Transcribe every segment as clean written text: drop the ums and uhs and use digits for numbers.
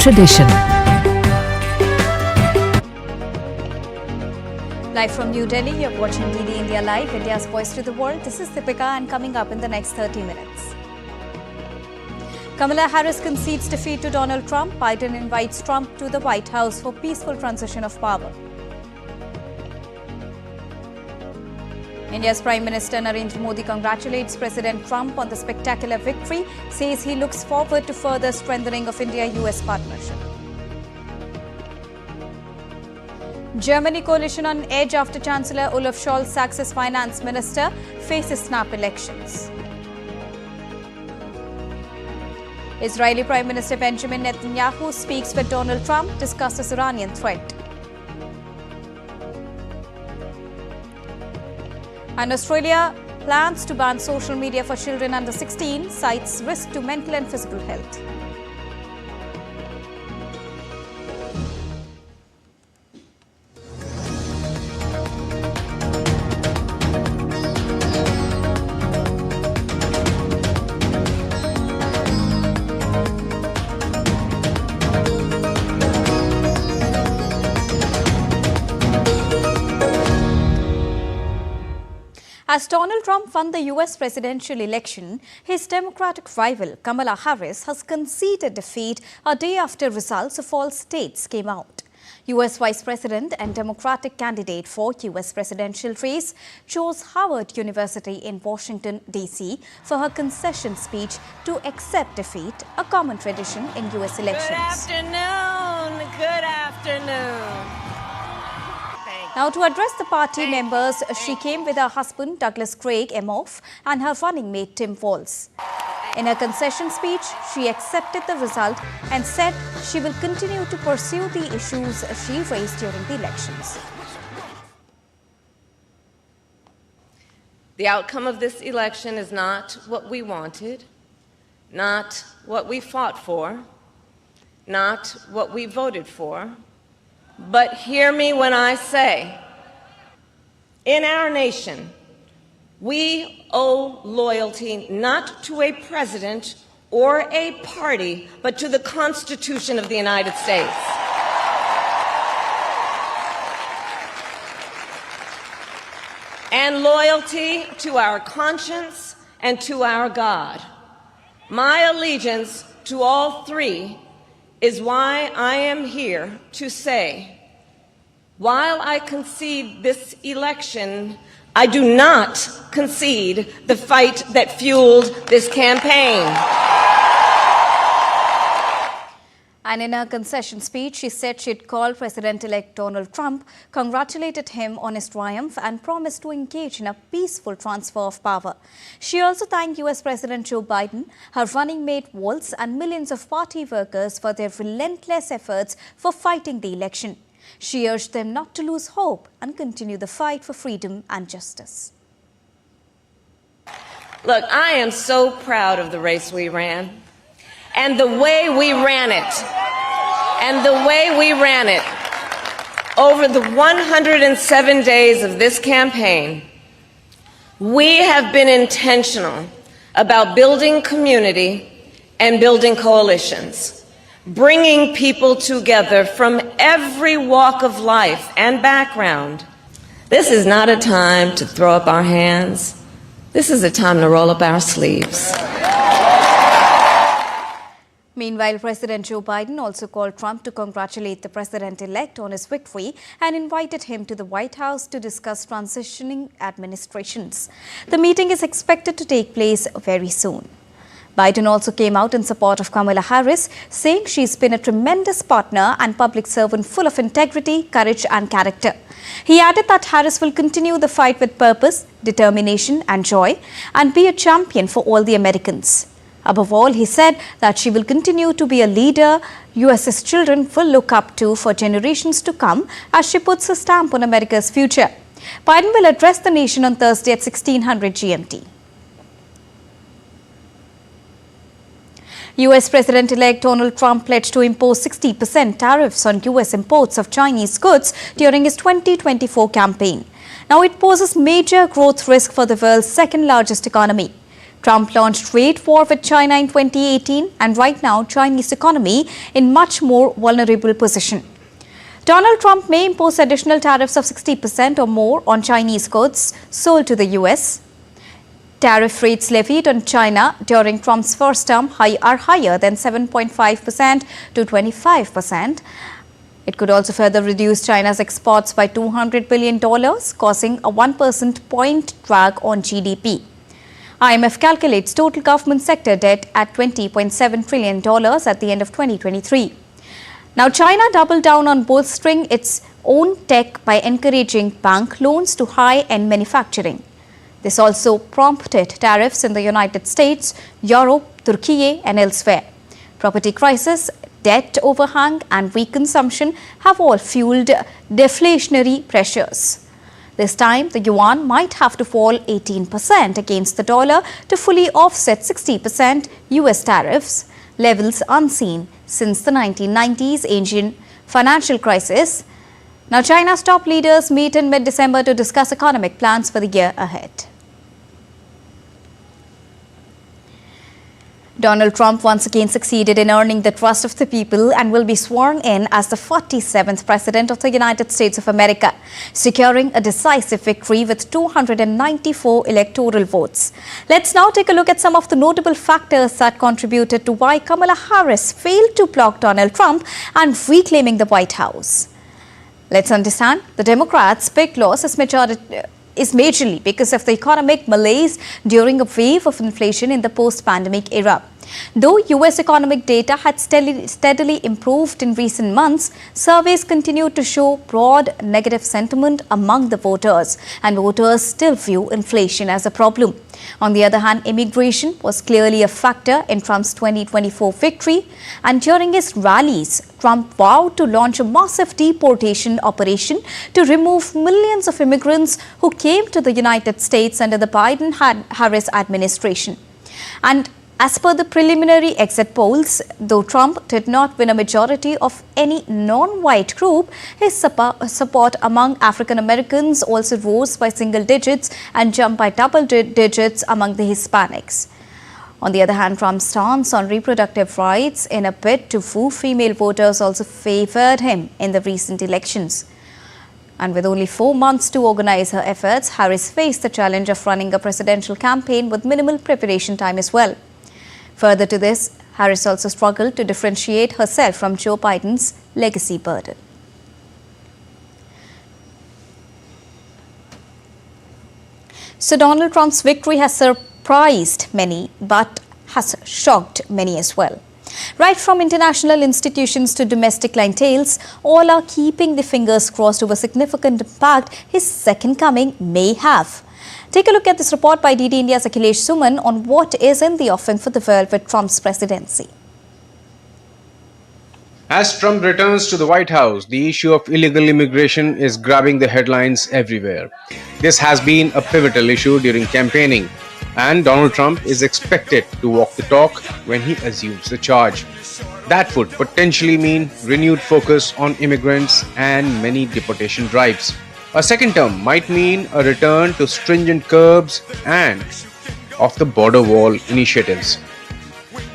tradition. Live from New Delhi, you're watching DD India Live, India's voice to the world. This is Deepika, and coming up in the next 30 minutes. Kamala Harris concedes defeat to Donald Trump. Biden invites Trump to the White House for peaceful transition of power. India's Prime Minister Narendra Modi congratulates President Trump on the spectacular victory, says he looks forward to further strengthening of India-US partnership. Germany coalition on edge after Chancellor Olaf Scholz sacks his finance minister, faces snap elections. Israeli Prime Minister Benjamin Netanyahu speaks with Donald Trump, discusses Iranian threat. And Australia plans to ban social media for children under 16, cites risk to mental and physical health. As Donald Trump won the US presidential election, his Democratic rival Kamala Harris has conceded defeat a day after results of all states came out. US Vice President and Democratic candidate for US presidential race chose Howard University in Washington, D.C. for her concession speech to accept defeat, a common tradition in US elections. Good afternoon. Good afternoon. Now, to address the party members, she came with her husband, Douglas Craig Emhoff, and her running mate, Tim Walz. In her concession speech, she accepted the result and said she will continue to pursue the issues she raised during the elections. The outcome of this election is not what we wanted, not what we fought for, not what we voted for. But hear me when I say, in our nation, we owe loyalty not to a president or a party, but to the Constitution of the United States. And loyalty to our conscience and to our God. My allegiance to all three is why I am here to say, while I concede this election, I do not concede the fight that fueled this campaign. And in her concession speech, she said she'd called President-elect Donald Trump, congratulated him on his triumph and promised to engage in a peaceful transfer of power. She also thanked US President Joe Biden, her running mate Walz, and millions of party workers for their relentless efforts for fighting the election. She urged them not to lose hope and continue the fight for freedom and justice. Look, I am so proud of the race we ran. And the way we ran it, over the 107 days of this campaign, we have been intentional about building community and building coalitions, bringing people together from every walk of life and background. This is not a time to throw up our hands. This is a time to roll up our sleeves. Meanwhile, President Joe Biden also called Trump to congratulate the president-elect on his victory and invited him to the White House to discuss transitioning administrations. The meeting is expected to take place very soon. Biden also came out in support of Kamala Harris, saying she's been a tremendous partner and public servant full of integrity, courage and character. He added that Harris will continue the fight with purpose, determination and joy and be a champion for all the Americans. Above all, he said that she will continue to be a leader US's children will look up to for generations to come as she puts a stamp on America's future. Biden will address the nation on Thursday at 1600 GMT. US President-elect Donald Trump pledged to impose 60% tariffs on US imports of Chinese goods during his 2024 campaign. Now, it poses major growth risk for the world's second-largest economy. Trump launched trade war with China in 2018, and right now Chinese economy in much more vulnerable position. Donald Trump may impose additional tariffs of 60% or more on Chinese goods sold to the US. Tariff rates levied on China during Trump's first term are higher than 7.5% to 25%. It could also further reduce China's exports by $200 billion, causing a 1% point drag on GDP. IMF calculates total government sector debt at $20.7 trillion at the end of 2023. Now, China doubled down on bolstering its own tech by encouraging bank loans to high-end manufacturing. This also prompted tariffs in the United States, Europe, Turkey, and elsewhere. Property crisis, debt overhang, and weak consumption have all fueled deflationary pressures. This time, the yuan might have to fall 18% against the dollar to fully offset 60% US tariffs, levels unseen since the 1990s Asian financial crisis. Now, China's top leaders meet in mid-December to discuss economic plans for the year ahead. Donald Trump once again succeeded in earning the trust of the people and will be sworn in as the 47th President of the United States of America, securing a decisive victory with 294 electoral votes. Let's now take a look at some of the notable factors that contributed to why Kamala Harris failed to block Donald Trump and reclaiming the White House. Let's understand the Democrats' big loss is majorly because of the economic malaise during a wave of inflation in the post-pandemic era. Though US economic data had steadily improved in recent months, surveys continued to show broad negative sentiment among the voters, and voters still view inflation as a problem. On the other hand, immigration was clearly a factor in Trump's 2024 victory, and during his rallies, Trump vowed to launch a massive deportation operation to remove millions of immigrants who came to the United States under the Biden-Harris administration. And as per the preliminary exit polls, though Trump did not win a majority of any non-white group, his support among African Americans also rose by single digits and jumped by double digits among the Hispanics. On the other hand, Trump's stance on reproductive rights in a bid to woo female voters also favored him in the recent elections. And with only 4 months to organize her efforts, Harris faced the challenge of running a presidential campaign with minimal preparation time as well. Further to this, Harris also struggled to differentiate herself from Joe Biden's legacy burden. So Donald Trump's victory has surprised many, but has shocked many as well. Right from international institutions to domestic clienteles, all are keeping their fingers crossed over significant impact his second coming may have. Take a look at this report by DD India's Akhilesh Suman on what is in the offing for the world with Trump's presidency. As Trump returns to the White House, the issue of illegal immigration is grabbing the headlines everywhere. This has been a pivotal issue during campaigning, and Donald Trump is expected to walk the talk when he assumes the charge. That would potentially mean renewed focus on immigrants and many deportation drives. A second term might mean a return to stringent curbs and of the border wall initiatives.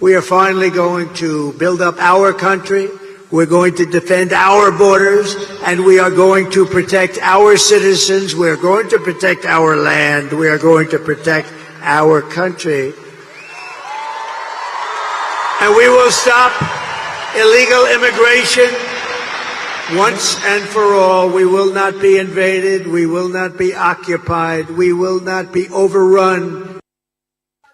We are finally going to build up our country. We're going to defend our borders, and we are going to protect our citizens. We're going to protect our land. We are going to protect our country. And we will stop illegal immigration once and for all. We will not be invaded. We will not be occupied. We will not be overrun.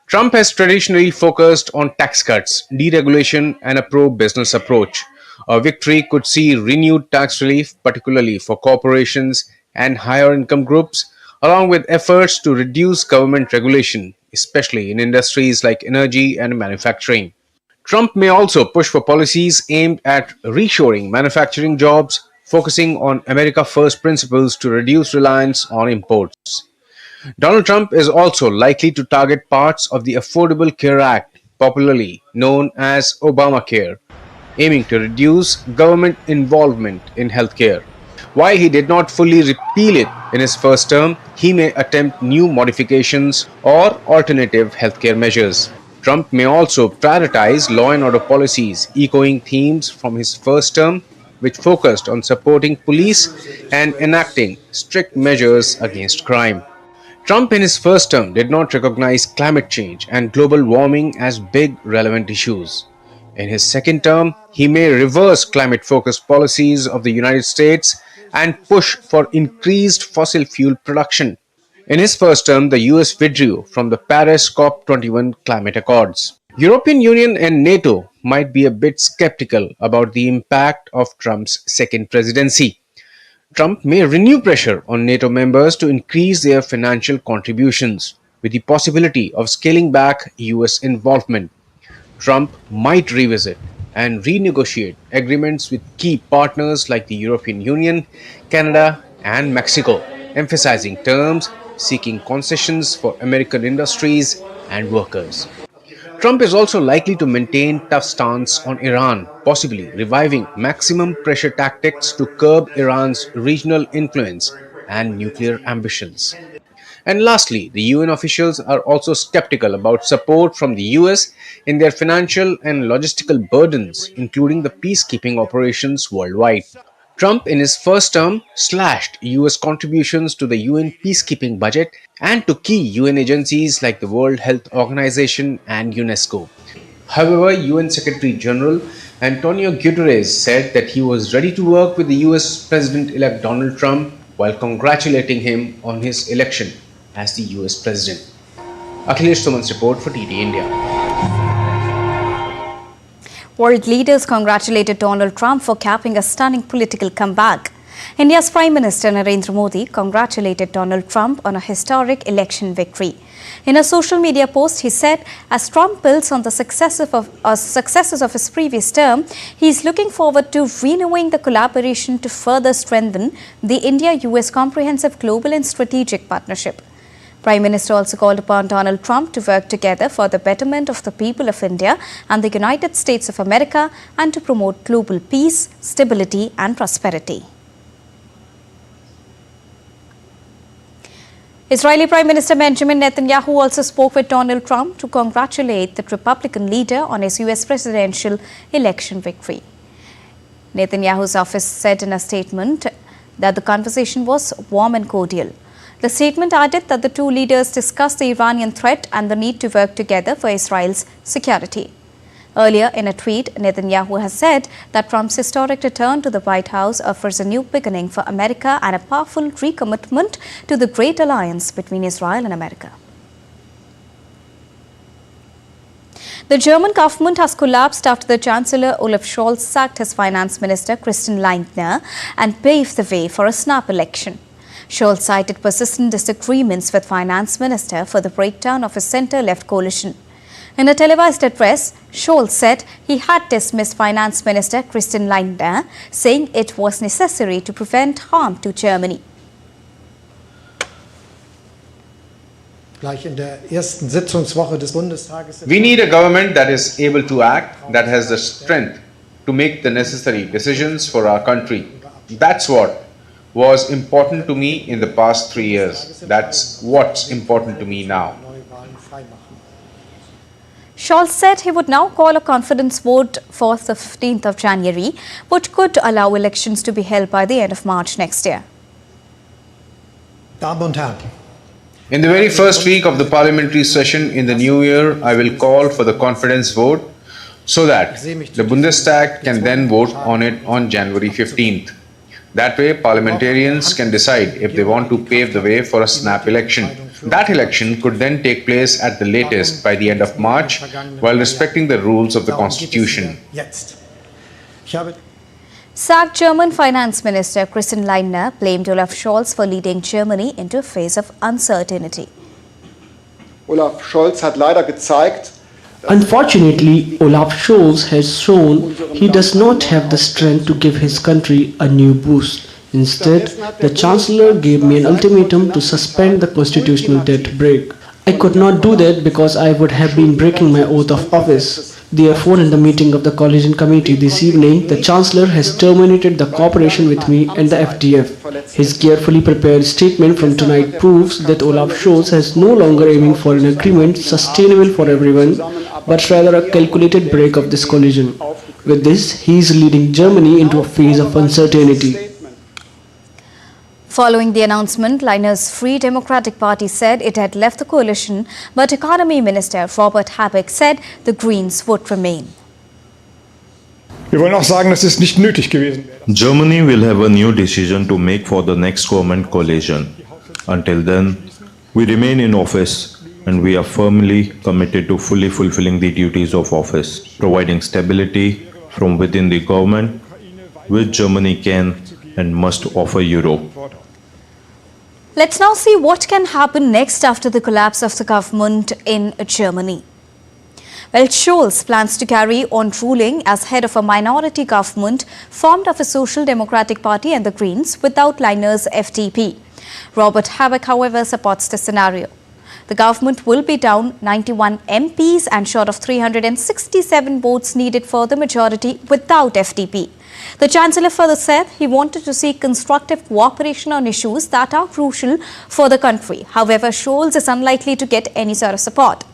Trump has traditionally focused on tax cuts, deregulation, and a pro-business approach. A victory could see renewed tax relief, particularly for corporations and higher income groups, along with efforts to reduce government regulation, especially in industries like energy and manufacturing. Trump may also push for policies aimed at reshoring manufacturing jobs, focusing on America First principles to reduce reliance on imports. Donald Trump is also likely to target parts of the Affordable Care Act, popularly known as Obamacare, aiming to reduce government involvement in healthcare. While he did not fully repeal it in his first term, he may attempt new modifications or alternative healthcare measures. Trump may also prioritize law and order policies, echoing themes from his first term, which focused on supporting police and enacting strict measures against crime. Trump in his first term did not recognize climate change and global warming as big relevant issues. In his second term, he may reverse climate focused policies of the United States and push for increased fossil fuel production. In his first term, the US withdrew from the Paris COP21 climate accords. European Union and NATO might be a bit skeptical about the impact of Trump's second presidency. Trump may renew pressure on NATO members to increase their financial contributions, with the possibility of scaling back US involvement. Trump might revisit and renegotiate agreements with key partners like the European Union, Canada, and Mexico, emphasizing terms seeking concessions for American industries and workers. Trump is also likely to maintain tough stance on Iran, possibly reviving maximum pressure tactics to curb Iran's regional influence and nuclear ambitions. And lastly, the UN officials are also skeptical about support from the US in their financial and logistical burdens, including the peacekeeping operations worldwide. Trump, in his first term, slashed US contributions to the UN peacekeeping budget and to key UN agencies like the World Health Organization and UNESCO. However, UN Secretary General Antonio Guterres said that he was ready to work with the US President elect Donald Trump while congratulating him on his election as the US President. Akhilesh Suman's report for TT India. World leaders congratulated Donald Trump for capping a stunning political comeback. India's Prime Minister Narendra Modi congratulated Donald Trump on a historic election victory. In a social media post, he said, as Trump builds on the successes of his previous term, he is looking forward to renewing the collaboration to further strengthen the India-US comprehensive global and strategic partnership. Prime Minister also called upon Donald Trump to work together for the betterment of the people of India and the United States of America and to promote global peace, stability and prosperity. Israeli Prime Minister Benjamin Netanyahu also spoke with Donald Trump to congratulate the Republican leader on his US presidential election victory. Netanyahu's office said in a statement that the conversation was warm and cordial. The statement added that the two leaders discussed the Iranian threat and the need to work together for Israel's security. Earlier in a tweet, Netanyahu has said that Trump's historic return to the White House offers a new beginning for America and a powerful recommitment to the great alliance between Israel and America. The German government has collapsed after the Chancellor Olaf Scholz sacked his finance minister Christian Lindner and paved the way for a snap election. Scholz cited persistent disagreements with finance minister for the breakdown of his centre-left coalition. In a televised address, Scholz said he had dismissed finance minister Christian Lindner, saying it was necessary to prevent harm to Germany. We need a government that is able to act, that has the strength to make the necessary decisions for our country. That's what was important to me in the past 3 years. That's what's important to me now. Scholz said he would now call a confidence vote for the 15th of January, which could allow elections to be held by the end of March next year. In the very first week of the parliamentary session in the new year, I will call for the confidence vote so that the Bundestag can then vote on it on January 15th. That way, parliamentarians can decide if they want to pave the way for a snap election. That election could then take place at the latest by the end of March, while respecting the rules of the Constitution. Sacked German Finance Minister Christian Lindner blamed Olaf Scholz for leading Germany into a phase of uncertainty. Olaf Scholz hat leider gezeigt, unfortunately, Olaf Scholz has shown he does not have the strength to give his country a new boost. Instead, the Chancellor gave me an ultimatum to suspend the constitutional debt brake. I could not do that because I would have been breaking my oath of office. Therefore, in the meeting of the Coalition Committee this evening, the Chancellor has terminated the cooperation with me and the FDF. His carefully prepared statement from tonight proves that Olaf Scholz is no longer aiming for an agreement sustainable for everyone, but rather a calculated break of this coalition. With this, he is leading Germany into a phase of uncertainty. Following the announcement, Liner's Free Democratic Party said it had left the coalition, but Economy Minister Robert Habeck said the Greens would remain. Wir wollen auch sagen, dass es nicht nötig gewesen wäre. Germany will have a new decision to make for the next government coalition. Until then, we remain in office and we are firmly committed to fully fulfilling the duties of office, providing stability from within the government, which Germany can and must offer Europe. Let's now see what can happen next after the collapse of the government in Germany. Well, Scholz plans to carry on ruling as head of a minority government formed of a Social Democratic Party and the Greens without Liner's FDP. Robert Habeck, however, supports the scenario. The government will be down 91 MPs and short of 367 votes needed for the majority without FDP. The Chancellor further said he wanted to see constructive cooperation on issues that are crucial for the country. However, Scholz is unlikely to get any sort of support.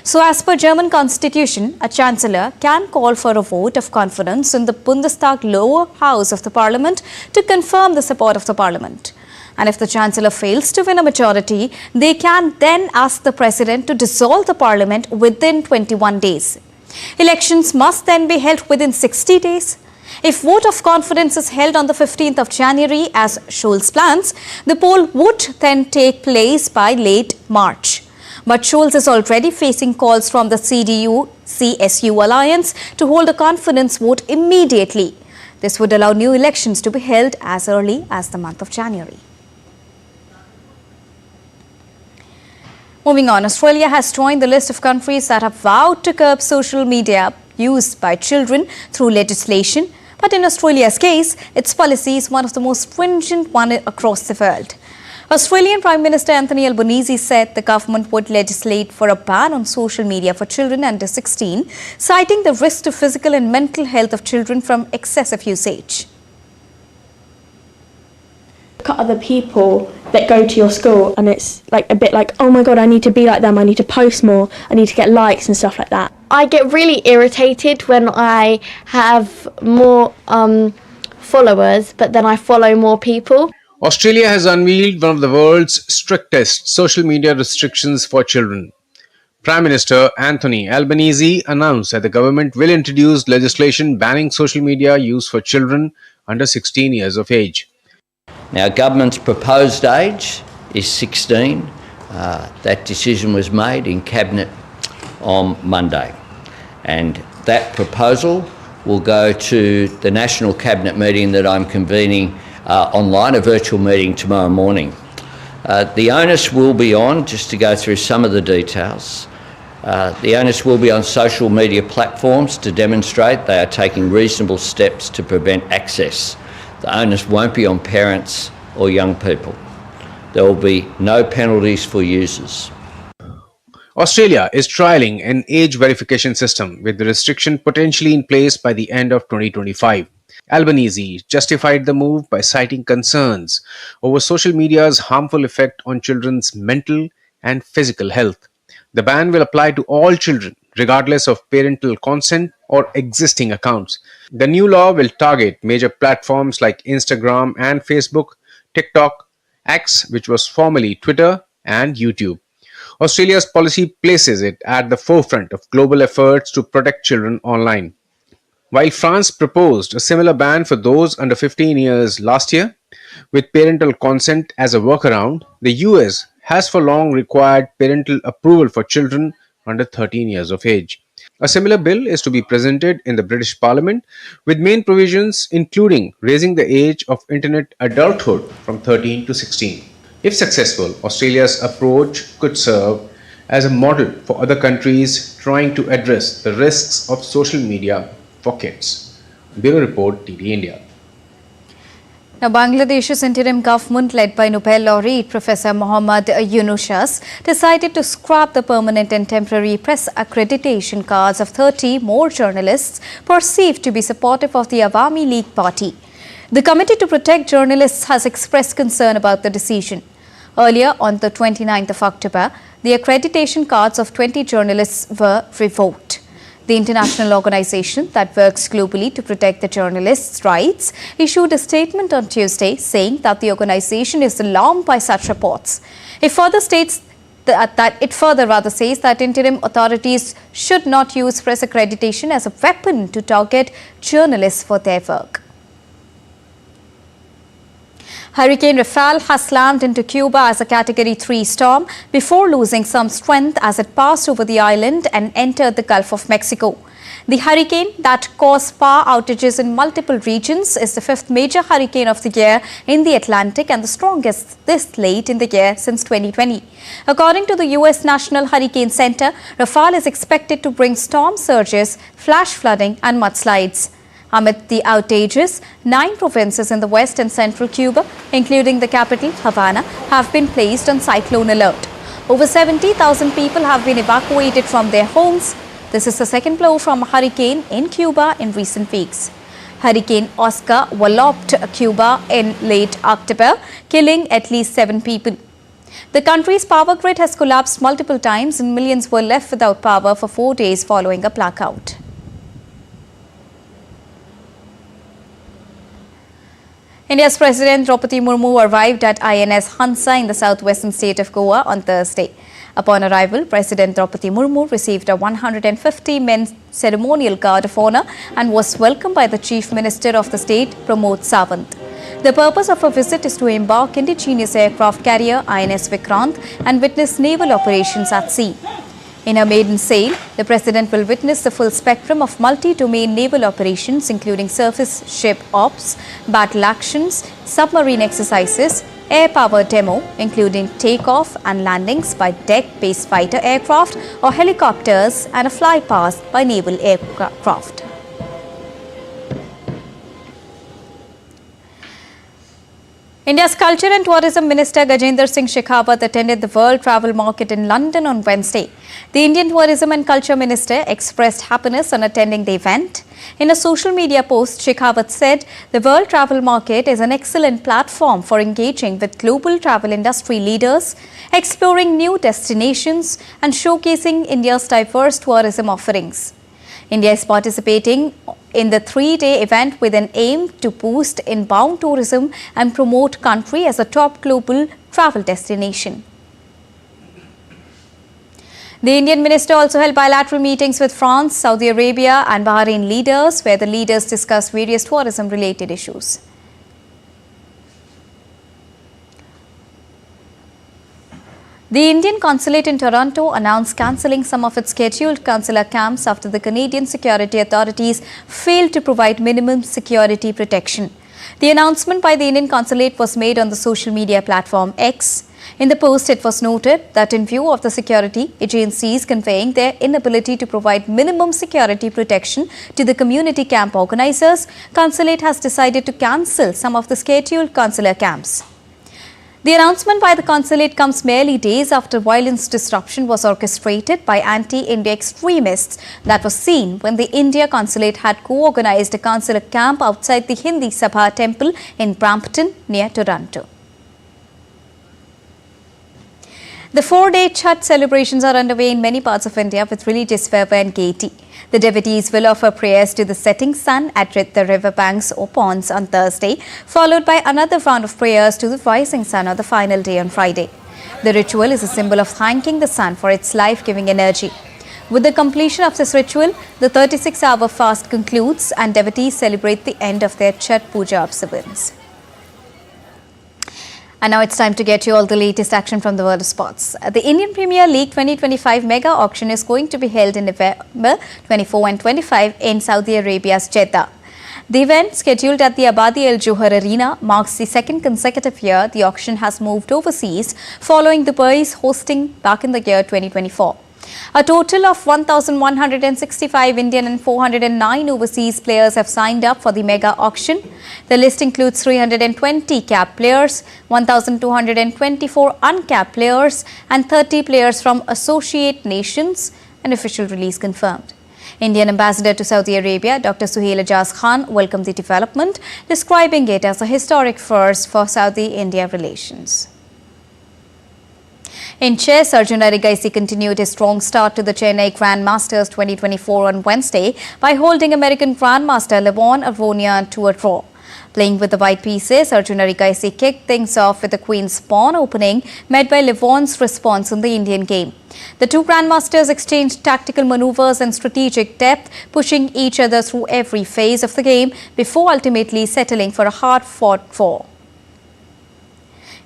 So as per German constitution, a Chancellor can call for a vote of confidence in the Bundestag lower house of the parliament to confirm the support of the parliament. And if the Chancellor fails to win a majority, they can then ask the President to dissolve the parliament within 21 days. Elections must then be held within 60 days. If vote of confidence is held on the 15th of January as Scholz plans, the poll would then take place by late March. But Scholz is already facing calls from the CDU-CSU alliance to hold a confidence vote immediately. This would allow new elections to be held as early as the month of January. Moving on, Australia has joined the list of countries that have vowed to curb social media used by children through legislation. But in Australia's case, its policy is one of the most stringent ones across the world. Australian Prime Minister Anthony Albanese said the government would legislate for a ban on social media for children under 16, citing the risk to physical and mental health of children from excessive usage. Look at other people that go to your school and it's like a bit like, oh my god, I need to be like them, I need to post more, I need to get likes and stuff like that. I get really irritated when I have more followers, but then I follow more people. Australia has unveiled one of the world's strictest social media restrictions for children. Prime Minister Anthony Albanese announced that the government will introduce legislation banning social media use for children under 16 years of age. Now, government's proposed age is 16. That decision was made in Cabinet on Monday. And that proposal will go to the National Cabinet meeting that I'm convening online, a virtual meeting tomorrow morning. The onus will be on, just to go through some of the details, the onus will be on social media platforms to demonstrate they are taking reasonable steps to prevent access. The onus won't be on parents or young people. There will be no penalties for users. Australia is trialling an age verification system with the restriction potentially in place by the end of 2025. Albanese justified the move by citing concerns over social media's harmful effect on children's mental and physical health. The ban will apply to all children, regardless of parental consent or existing accounts. The new law will target major platforms like Instagram and Facebook, TikTok, X, which was formerly Twitter, and YouTube. Australia's policy places it at the forefront of global efforts to protect children online. While France proposed a similar ban for those under 15 years last year, with parental consent as a workaround, the US has for long required parental approval for children under 13 years of age. A similar bill is to be presented in the British Parliament, with main provisions including raising the age of internet adulthood from 13 to 16. If successful, Australia's approach could serve as a model for other countries trying to address the risks of social media for kids. Bureau Report, TD India. Now, Bangladesh's interim government, led by Nobel laureate Professor Mohammad Yunus, decided to scrap the permanent and temporary press accreditation cards of 30 more journalists perceived to be supportive of the Awami League party. The Committee to Protect Journalists has expressed concern about the decision. Earlier, on the 29th of October, the accreditation cards of 20 journalists were revoked. The international organization that works globally to protect the journalists' rights issued a statement on Tuesday saying that the organization is alarmed by such reports. It further says that interim authorities should not use press accreditation as a weapon to target journalists for their work. Hurricane Rafael has slammed into Cuba as a Category 3 storm before losing some strength as it passed over the island and entered the Gulf of Mexico. The hurricane that caused power outages in multiple regions is the fifth major hurricane of the year in the Atlantic and the strongest this late in the year since 2020. According to the U.S. National Hurricane Center, Rafael is expected to bring storm surges, flash flooding and mudslides. Amid the outages, 9 provinces in the west and central Cuba, including the capital, Havana, have been placed on cyclone alert. Over 70,000 people have been evacuated from their homes. This is the second blow from a hurricane in Cuba in recent weeks. Hurricane Oscar walloped Cuba in late October, killing at least 7 people. The country's power grid has collapsed multiple times and millions were left without power for 4 days following a blackout. India's President Draupadi Murmu arrived at INS Hansa in the southwestern state of Goa on Thursday. Upon arrival, President Draupadi Murmu received a 150-men ceremonial guard of honor and was welcomed by the Chief Minister of the state, Pramod Sawant. The purpose of her visit is to embark indigenous aircraft carrier INS Vikrant and witness naval operations at sea. In her maiden sail, the President will witness the full spectrum of multi-domain naval operations including surface ship ops, battle actions, submarine exercises, air power demo including takeoff and landings by deck-based fighter aircraft or helicopters and a flypast by naval aircraft. India's Culture and Tourism Minister Gajendra Singh Shekhawat attended the World Travel Market in London on Wednesday. The Indian Tourism and Culture Minister expressed happiness on attending the event. In a social media post, Shekhawat said the World Travel Market is an excellent platform for engaging with global travel industry leaders, exploring new destinations and showcasing India's diverse tourism offerings. India is participating in the 3-day event with an aim to boost inbound tourism and promote country as a top global travel destination. The Indian minister also held bilateral meetings with France, Saudi Arabia and Bahrain leaders, where the leaders discussed various tourism-related issues. The Indian Consulate in Toronto announced cancelling some of its scheduled consular camps after the Canadian security authorities failed to provide minimum security protection. The announcement by the Indian Consulate was made on the social media platform X. In the post, it was noted that in view of the security agencies conveying their inability to provide minimum security protection to the community camp organizers, Consulate has decided to cancel some of the scheduled consular camps. The announcement by the Consulate comes merely days after violence disruption was orchestrated by anti-India extremists that was seen when the India Consulate had co-organized a consular camp outside the Hindi Sabha temple in Brampton near Toronto. The 4-day Chhath celebrations are underway in many parts of India with religious fervour and gaiety. The devotees will offer prayers to the setting sun at the river banks or ponds on Thursday, followed by another round of prayers to the rising sun on the final day on Friday. The ritual is a symbol of thanking the sun for its life-giving energy. With the completion of this ritual, the 36-hour fast concludes and devotees celebrate the end of their Chhath Puja observance. And now it's time to get you all the latest action from the world of sports. The Indian Premier League 2025 mega auction is going to be held in November 24 and 25 in Saudi Arabia's Jeddah. The event, scheduled at the Abadi Al Johar Arena, marks the second consecutive year the auction has moved overseas following Dubai's hosting back in the year 2024. A total of 1,165 Indian and 409 overseas players have signed up for the mega auction. The list includes 320 capped players, 1,224 uncapped players and 30 players from associate nations, an official release confirmed. Indian Ambassador to Saudi Arabia, Dr. Suhail Ijaz Khan, welcomed the development, describing it as a historic first for Saudi-India relations. In chess, Arjun Erigaisi continued his strong start to the Chennai Grandmasters 2024 on Wednesday by holding American Grandmaster Levon Arvonian to a draw. Playing with the white pieces, Arjun Erigaisi kicked things off with the queen's pawn opening, met by Levon's response in the Indian game. The two grandmasters exchanged tactical maneuvers and strategic depth, pushing each other through every phase of the game before ultimately settling for a hard-fought draw.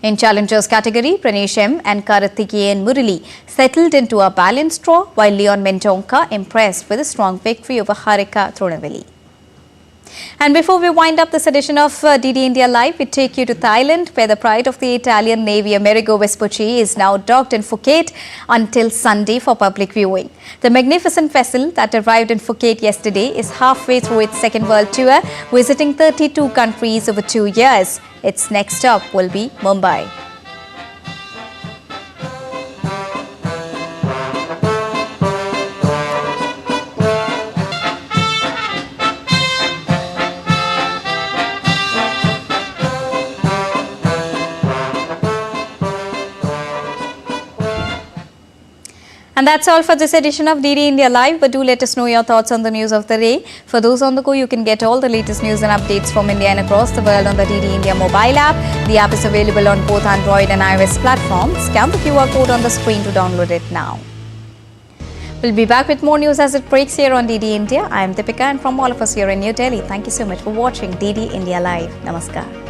In challengers category, Pranesh M and Karthikeyan Murali settled into a balanced draw, while Leon Mendonca impressed with a strong victory over Harika Tronaveli. And before we wind up this edition of DD India Live, we take you to Thailand, where the pride of the Italian Navy, Amerigo Vespucci, is now docked in Phuket until Sunday for public viewing. The magnificent vessel that arrived in Phuket yesterday is halfway through its second world tour, visiting 32 countries over 2 years. Its next stop will be Mumbai. And that's all for this edition of DD India Live, but do let us know your thoughts on the news of the day. For those on the go, you can get all the latest news and updates from India and across the world on the DD India mobile app. The app is available on both Android and iOS platforms. Scan the QR code on the screen to download it now. We'll be back with more news as it breaks here on DD India. I am Deepika, and from all of us here in New Delhi, thank you so much for watching DD India Live. Namaskar.